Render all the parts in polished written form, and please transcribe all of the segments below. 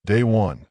Day 1,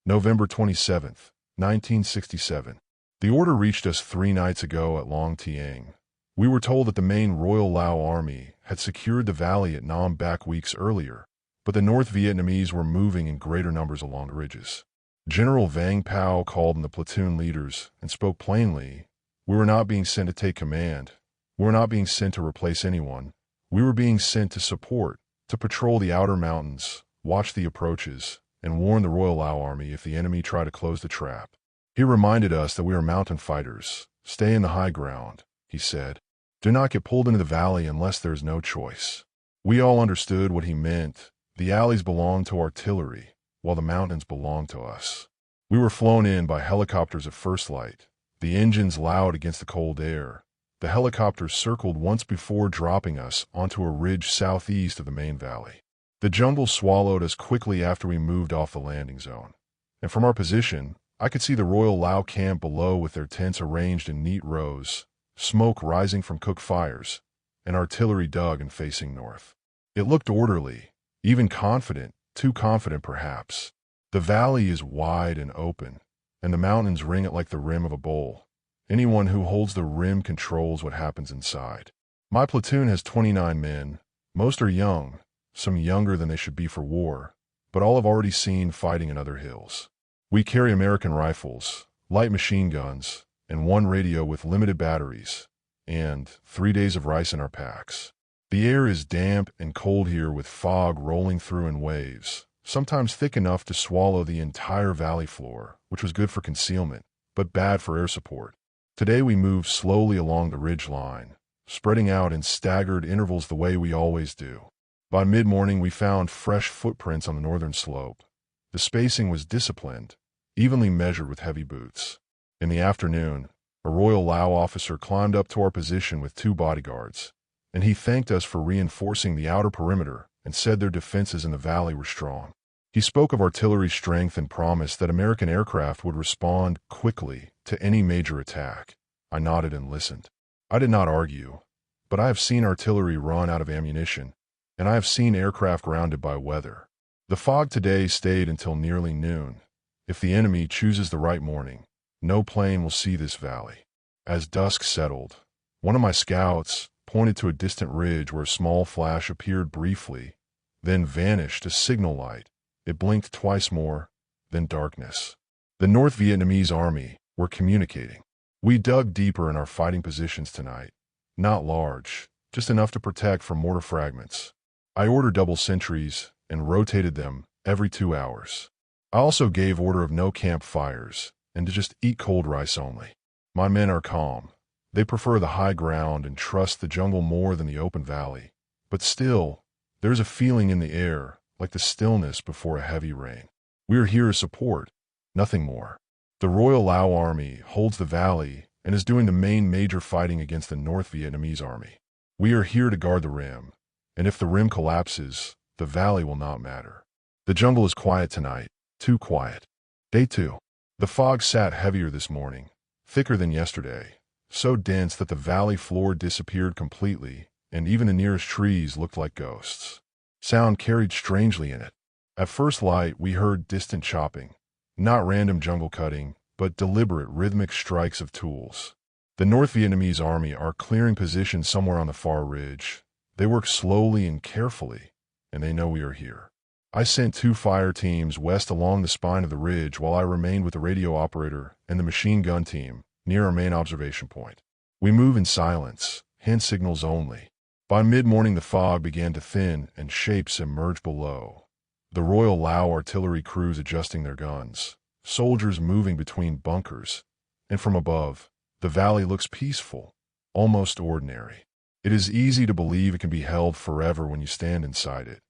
November 27th, 1967. The order reached us 3 nights ago at Long Tieng. We were told that the main Royal Lao Army had secured the valley at Nam Bac weeks earlier, but the North Vietnamese were moving in greater numbers along the ridges. General Vang Pao called in the platoon leaders and spoke plainly. We were not being sent to take command. We were not being sent to replace anyone. We were being sent to support, to patrol the outer mountains, watch the approaches, and warn the Royal Lao Army if the enemy tried to close the trap. He reminded us that we are mountain fighters. Stay in the high ground, he said. Do not get pulled into the valley unless there is no choice. We all understood what he meant. The alleys belonged to artillery, while the mountains belonged to us. We were flown in by helicopters at first light, the engines loud against the cold air. The helicopters circled once before dropping us onto a ridge southeast of the main valley. The jungle swallowed us quickly after we moved off the landing zone. And from our position, I could see the Royal Lao camp below with their tents arranged in neat rows, smoke rising from cook fires, and artillery dug and facing north. It looked orderly, even confident, too confident perhaps. The valley is wide and open, and the mountains ring it like the rim of a bowl. Anyone who holds the rim controls what happens inside. My platoon has 29 men. Most are young, some younger than they should be for war, but all have already seen fighting in other hills. We carry American rifles, light machine guns, and 1 radio with limited batteries, and 3 days of rice in our packs. The air is damp and cold here with fog rolling through in waves, sometimes thick enough to swallow the entire valley floor, which was good for concealment, but bad for air support. Today we moved slowly along the ridge line, spreading out in staggered intervals the way we always do. By mid-morning we found fresh footprints on the northern slope. The spacing was disciplined, evenly measured with heavy boots. In the afternoon, a Royal Lao officer climbed up to our position with 2 bodyguards, and he thanked us for reinforcing the outer perimeter and said their defenses in the valley were strong. He spoke of artillery strength and promised that American aircraft would respond quickly to any major attack. I nodded and listened. I did not argue, but I have seen artillery run out of ammunition, and I have seen aircraft grounded by weather. The fog today stayed until nearly noon. If the enemy chooses the right morning, no plane will see this valley. As dusk settled, one of my scouts pointed to a distant ridge where a small flash appeared briefly, then vanished as signal light. It blinked twice more, then darkness. The North Vietnamese Army were communicating. We dug deeper in our fighting positions tonight. Not large, just enough to protect from mortar fragments. I ordered double sentries and rotated them every 2 hours. I also gave order of no campfires and to just eat cold rice only. My men are calm. They prefer the high ground and trust the jungle more than the open valley. But still, there's a feeling in the air, like the stillness before a heavy rain. We are here as support, nothing more. The Royal Lao Army holds the valley and is doing the main major fighting against the North Vietnamese Army. We are here to guard the rim, and if the rim collapses, the valley will not matter. The jungle is quiet tonight, too quiet. Day 2. The fog sat heavier this morning, thicker than yesterday, so dense that the valley floor disappeared completely, and even the nearest trees looked like ghosts. Sound carried strangely in it. At first light, we heard distant chopping, not random jungle cutting, but deliberate rhythmic strikes of tools. The North Vietnamese Army are clearing positions somewhere on the far ridge. They work slowly and carefully, and they know we are here. I sent 2 fire teams west along the spine of the ridge while I remained with the radio operator and the machine gun team near our main observation point. We move in silence, hand signals only. By mid-morning the fog began to thin and shapes emerged below. The Royal Lao artillery crews adjusting their guns, soldiers moving between bunkers, and from above, the valley looks peaceful, almost ordinary. It is easy to believe it can be held forever when you stand inside it,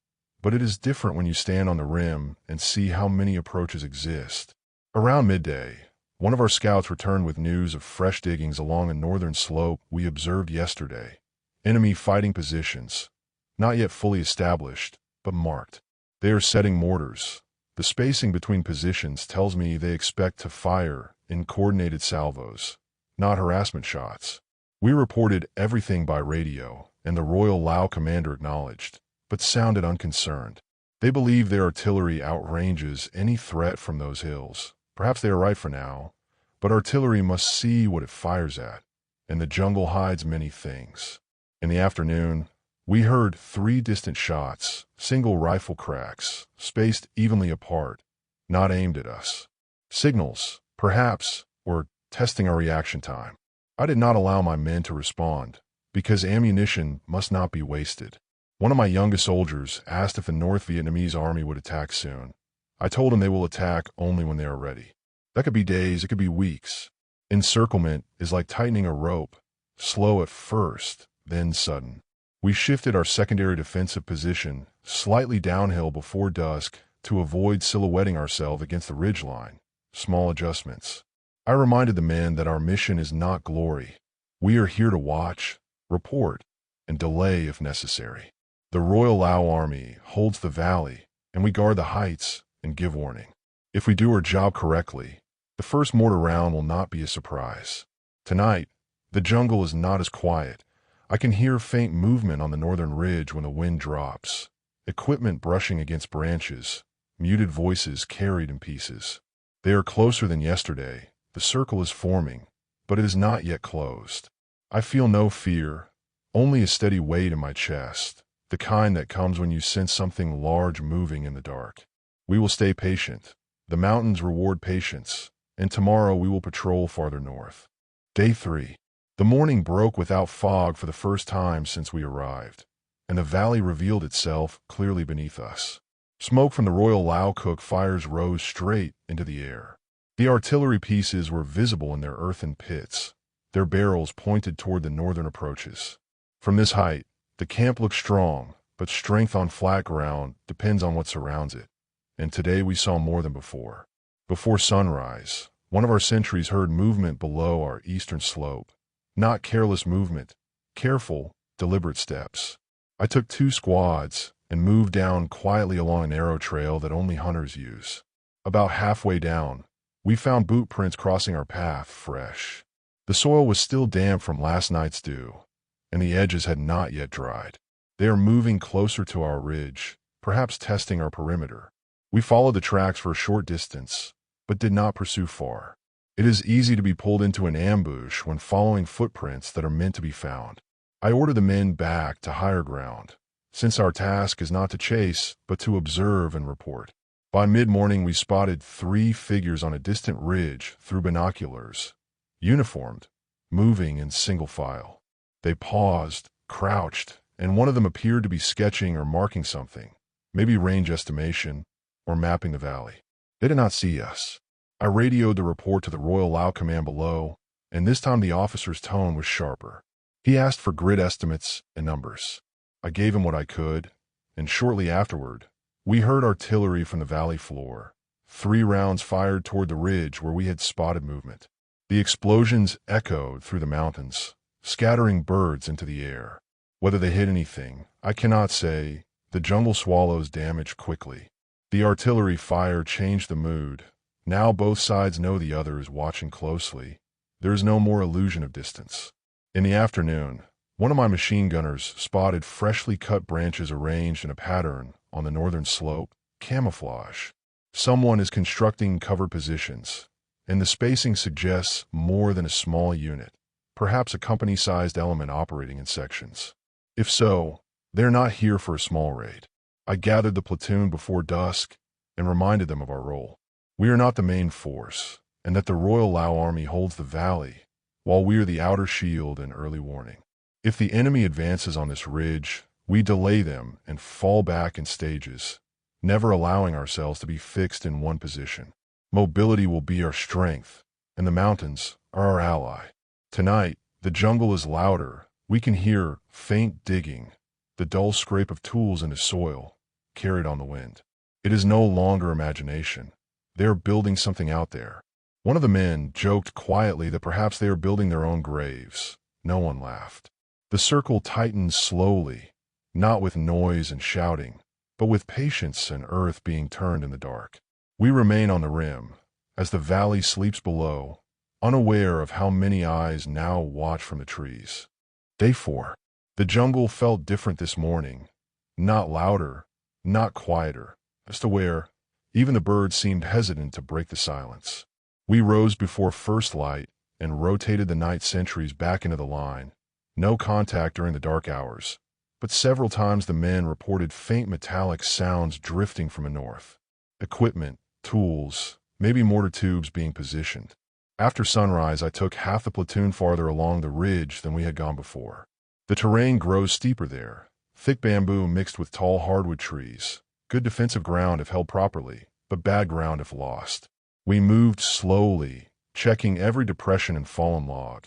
but it is different when you stand on the rim and see how many approaches exist. Around midday, one of our scouts returned with news of fresh diggings along a northern slope we observed yesterday. Enemy fighting positions, not yet fully established, but marked. They are setting mortars. The spacing between positions tells me they expect to fire in coordinated salvos, not harassment shots. We reported everything by radio, and the Royal Lao commander acknowledged, but sounded unconcerned. They believe their artillery outranges any threat from those hills. Perhaps they are right for now, but artillery must see what it fires at, and the jungle hides many things. In the afternoon, we heard 3 distant shots, single rifle cracks, spaced evenly apart, not aimed at us. Signals, perhaps, or testing our reaction time. I did not allow my men to respond, because ammunition must not be wasted. One of my youngest soldiers asked if the North Vietnamese Army would attack soon. I told him they will attack only when they are ready. That could be days, it could be weeks. Encirclement is like tightening a rope, slow at first, then sudden. We shifted our secondary defensive position slightly downhill before dusk to avoid silhouetting ourselves against the ridgeline. Small adjustments. I reminded the men that our mission is not glory. We are here to watch, report, and delay if necessary. The Royal Lao Army holds the valley, and we guard the heights and give warning. If we do our job correctly, the first mortar round will not be a surprise. Tonight, the jungle is not as quiet. I can hear faint movement on the northern ridge when the wind drops. Equipment brushing against branches, muted voices carried in pieces. They are closer than yesterday. The circle is forming, but it is not yet closed. I feel no fear, only a steady weight in my chest, the kind that comes when you sense something large moving in the dark. We will stay patient. The mountains reward patience, and tomorrow we will patrol farther north. Day 3. The morning broke without fog for the first time since we arrived, and the valley revealed itself clearly beneath us. Smoke from the Royal Lao cook fires rose straight into the air. The artillery pieces were visible in their earthen pits, their barrels pointed toward the northern approaches. From this height, the camp looks strong, but strength on flat ground depends on what surrounds it, and today we saw more than before. Before sunrise, one of our sentries heard movement below our eastern slope. Not careless movement, careful, deliberate steps. I took 2 squads and moved down quietly along a narrow trail that only hunters use. About halfway down, we found boot prints crossing our path, fresh. The soil was still damp from last night's dew, and the edges had not yet dried. They are moving closer to our ridge, perhaps testing our perimeter. We followed the tracks for a short distance, but did not pursue far. It is easy to be pulled into an ambush when following footprints that are meant to be found. I ordered the men back to higher ground, since our task is not to chase, but to observe and report. By mid-morning, we spotted 3 figures on a distant ridge through binoculars, uniformed, moving in single file. They paused, crouched, and one of them appeared to be sketching or marking something, maybe range estimation, or mapping the valley. They did not see us. I radioed the report to the Royal Lao command below, and this time the officer's tone was sharper. He asked for grid estimates and numbers. I gave him what I could, and shortly afterward, we heard artillery from the valley floor, 3 rounds fired toward the ridge where we had spotted movement. The explosions echoed through the mountains, scattering birds into the air. Whether they hit anything, I cannot say. The jungle swallows damage quickly. The artillery fire changed the mood. Now both sides know the other is watching closely. There is no more illusion of distance. In the afternoon, one of my machine gunners spotted freshly cut branches arranged in a pattern on the northern slope, camouflage. Someone is constructing cover positions, and the spacing suggests more than a small unit, perhaps a company-sized element operating in sections. If so, they're not here for a small raid. I gathered the platoon before dusk and reminded them of our role. We are not the main force, and that the Royal Lao Army holds the valley, while we are the outer shield and early warning. If the enemy advances on this ridge, we delay them and fall back in stages, never allowing ourselves to be fixed in one position. Mobility will be our strength, and the mountains are our ally. Tonight, the jungle is louder. We can hear faint digging, the dull scrape of tools into soil, carried on the wind. It is no longer imagination. They are building something out there. One of the men joked quietly that perhaps they are building their own graves. No one laughed. The circle tightened slowly, not with noise and shouting, but with patience and earth being turned in the dark. We remain on the rim, as the valley sleeps below, unaware of how many eyes now watch from the trees. Day 4. The jungle felt different this morning, not louder, not quieter, just aware. Even the birds seemed hesitant to break the silence. We rose before first light and rotated the night sentries back into the line. No contact during the dark hours, but several times the men reported faint metallic sounds drifting from the north. Equipment, tools, maybe mortar tubes being positioned. After sunrise, I took half the platoon farther along the ridge than we had gone before. The terrain grows steeper there, thick bamboo mixed with tall hardwood trees. Good defensive ground if held properly, but bad ground if lost. We moved slowly, checking every depression and fallen log.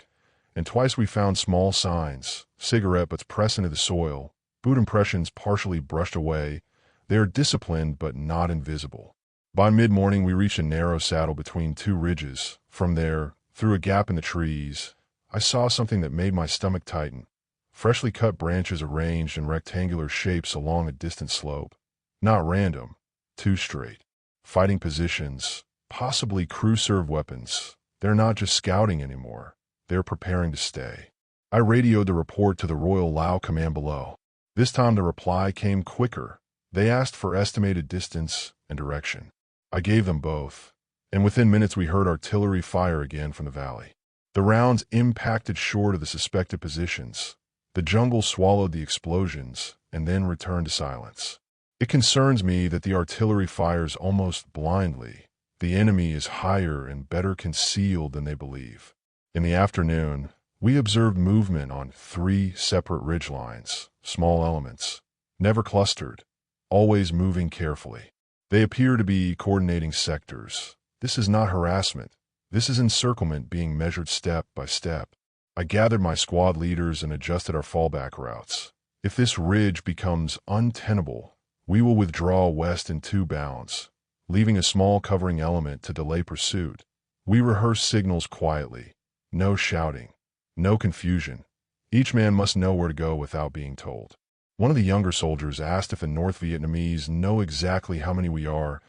And twice we found small signs, cigarette butts pressed into the soil, boot impressions partially brushed away. They are disciplined but not invisible. By mid-morning we reached a narrow saddle between two ridges. From there, through a gap in the trees, I saw something that made my stomach tighten. Freshly cut branches arranged in rectangular shapes along a distant slope. Not random, too straight. Fighting positions, possibly crew-served weapons. They're not just scouting anymore. They're preparing to stay. I radioed the report to the Royal Lao command below. This time the reply came quicker. They asked for estimated distance and direction. I gave them both, and within minutes we heard artillery fire again from the valley. The rounds impacted short of the suspected positions. The jungle swallowed the explosions and then returned to silence. It concerns me that the artillery fires almost blindly. The enemy is higher and better concealed than they believe. In the afternoon, we observed movement on 3 separate ridgelines, small elements, never clustered, always moving carefully. They appear to be coordinating sectors. This is not harassment. This is encirclement being measured step by step. I gathered my squad leaders and adjusted our fallback routes. If this ridge becomes untenable, we will withdraw west in 2 bounds, leaving a small covering element to delay pursuit. We rehearse signals quietly. No shouting. No confusion. Each man must know where to go without being told. One of the younger soldiers asked if the North Vietnamese know exactly how many we are.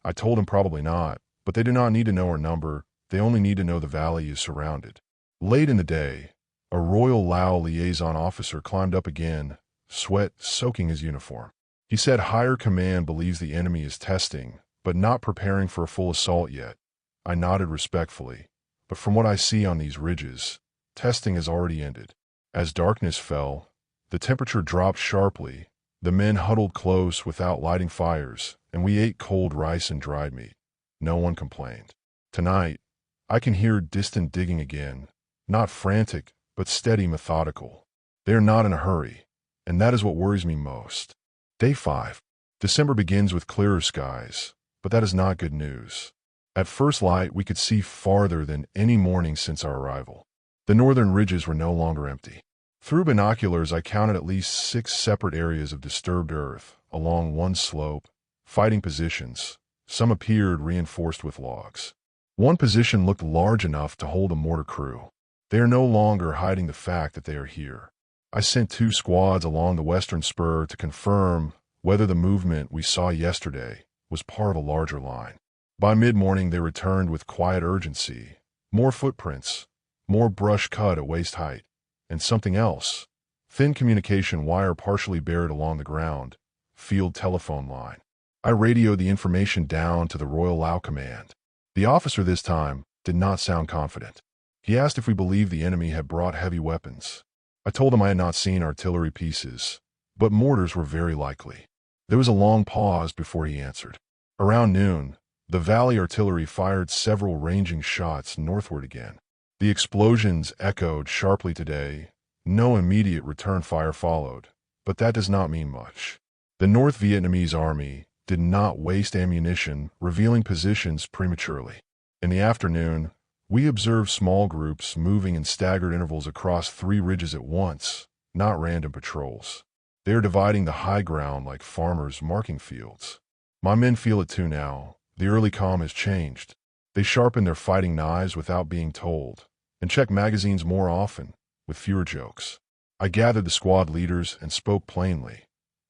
I told him probably not, but they do not need to know our number. They only need to know the valley is surrounded. Late in the day, a Royal Lao liaison officer climbed up again, sweat soaking his uniform. He said higher command believes the enemy is testing, but not preparing for a full assault yet. I nodded respectfully, but from what I see on these ridges, testing has already ended. As darkness fell, the temperature dropped sharply. The men huddled close without lighting fires, and we ate cold rice and dried meat. No one complained. Tonight, I can hear distant digging again, not frantic, but steady, methodical. They are not in a hurry, and that is what worries me most. Day 5. December begins with clearer skies, but that is not good news. At first light, we could see farther than any morning since our arrival. The northern ridges were no longer empty. Through binoculars, I counted at least 6 separate areas of disturbed earth along one slope, fighting positions. Some appeared reinforced with logs. One position looked large enough to hold a mortar crew. They are no longer hiding the fact that they are here. I sent 2 squads along the western spur to confirm whether the movement we saw yesterday was part of a larger line. By mid-morning, they returned with quiet urgency. More footprints, more brush cut at waist height, and something else. Thin communication wire partially buried along the ground. Field telephone line. I radioed the information down to the Royal Lao Command. The officer this time did not sound confident. He asked if we believed the enemy had brought heavy weapons. I told him I had not seen artillery pieces, but mortars were very likely. There was a long pause before he answered. Around noon, the valley artillery fired several ranging shots northward again. The explosions echoed sharply today. No immediate return fire followed, but that does not mean much. The North Vietnamese Army did not waste ammunition revealing positions prematurely. In the afternoon, we observed small groups moving in staggered intervals across 3 ridges at once, not random patrols. They are dividing the high ground like farmers marking fields. My men feel it too now. The early calm has changed. They sharpen their fighting knives without being told, and check magazines more often, with fewer jokes. I gathered the squad leaders and spoke plainly.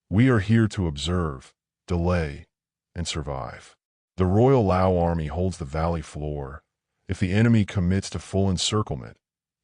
We are here to observe, delay, and survive. The Royal Lao Army holds the valley floor. If the enemy commits to full encirclement,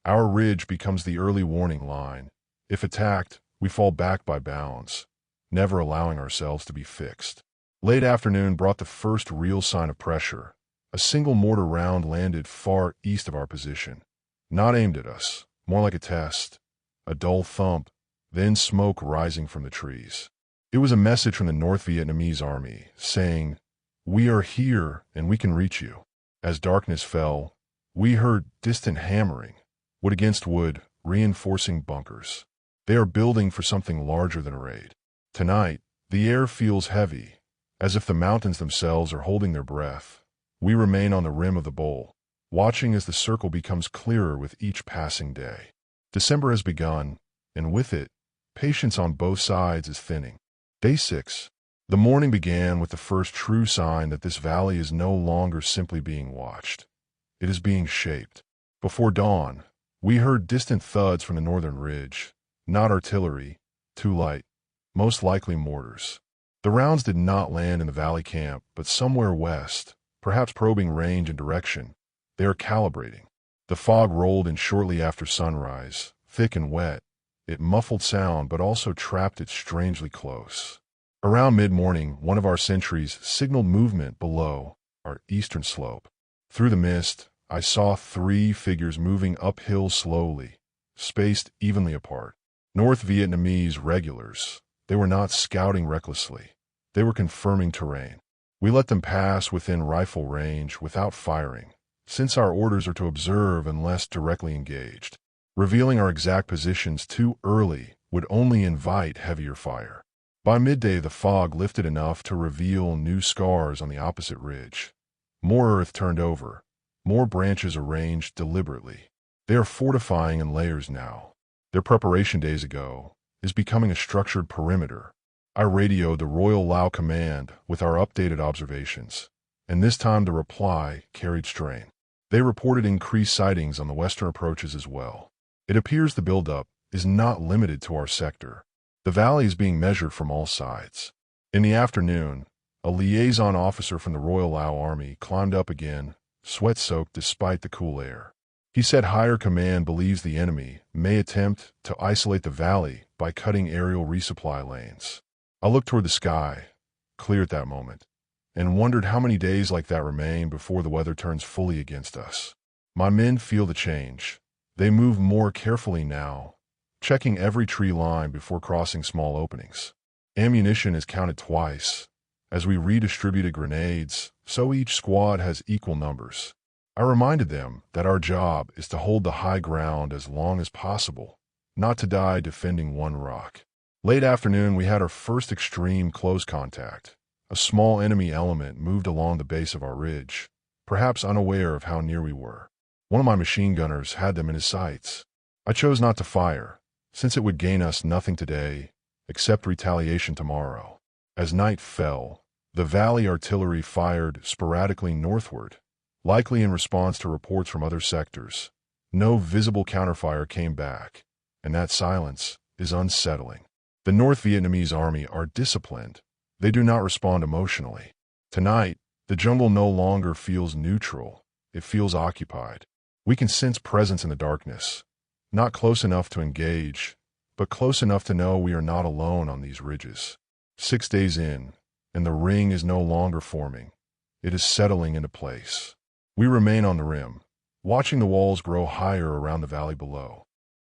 our ridge becomes the early warning line. If attacked, we fall back by bounds. never allowing ourselves to be fixed. Late afternoon brought the first real sign of pressure. A single mortar round landed far east of our position. Not aimed at us, more like a test. A dull thump, then smoke rising from the trees. It was a message from the North Vietnamese Army, saying, "We are here and we can reach you." As darkness fell, we heard distant hammering, wood against wood, reinforcing bunkers. They are building for something larger than a raid. Tonight, the air feels heavy, as if the mountains themselves are holding their breath. We remain on the rim of the bowl, watching as the circle becomes clearer with each passing day. December has begun, and with it, patience on both sides is thinning. Day 6. The morning began with the first true sign that this valley is no longer simply being watched. It is being shaped. Before dawn, we heard distant thuds from the northern ridge. Not artillery, too light, most likely mortars. The rounds did not land in the valley camp, but somewhere west, perhaps probing range and direction. They are calibrating. The fog rolled in shortly after sunrise, thick and wet. It muffled sound but also trapped it strangely close. Around mid-morning, one of our sentries signaled movement below our eastern slope. Through the mist, I saw 3 figures moving uphill slowly, spaced evenly apart. North Vietnamese regulars. They were not scouting recklessly. They were confirming terrain. We let them pass within rifle range without firing, since our orders are to observe unless directly engaged. Revealing our exact positions too early would only invite heavier fire. By midday, the fog lifted enough to reveal new scars on the opposite ridge. More earth turned over, more branches arranged deliberately. They are fortifying in layers now. Their preparation days ago is becoming a structured perimeter. I radioed the Royal Lao Command with our updated observations, and this time the reply carried strain. They reported increased sightings on the western approaches as well. It appears the buildup is not limited to our sector. The valley is being measured from all sides. In the afternoon, a liaison officer from the Royal Lao Army climbed up again, sweat-soaked despite the cool air. He said higher command believes the enemy may attempt to isolate the valley by cutting aerial resupply lanes. I looked toward the sky, clear at that moment, and wondered how many days like that remain before the weather turns fully against us. My men feel the change. They move more carefully now, checking every tree line before crossing small openings. Ammunition is counted twice. As we redistributed grenades, so each squad has equal numbers. I reminded them that our job is to hold the high ground as long as possible, not to die defending one rock. Late afternoon, we had our first extreme close contact. A small enemy element moved along the base of our ridge, perhaps unaware of how near we were. One of my machine gunners had them in his sights. I chose not to fire, since it would gain us nothing today, except retaliation tomorrow. As night fell, the valley artillery fired sporadically northward, likely in response to reports from other sectors. No visible counterfire came back, and that silence is unsettling. The North Vietnamese Army are disciplined. They do not respond emotionally. Tonight, the jungle no longer feels neutral. It feels occupied. We can sense presence in the darkness, not close enough to engage, but close enough to know we are not alone on these ridges. 6 days in, and the ring is no longer forming. It is settling into place. We remain on the rim, watching the walls grow higher around the valley below.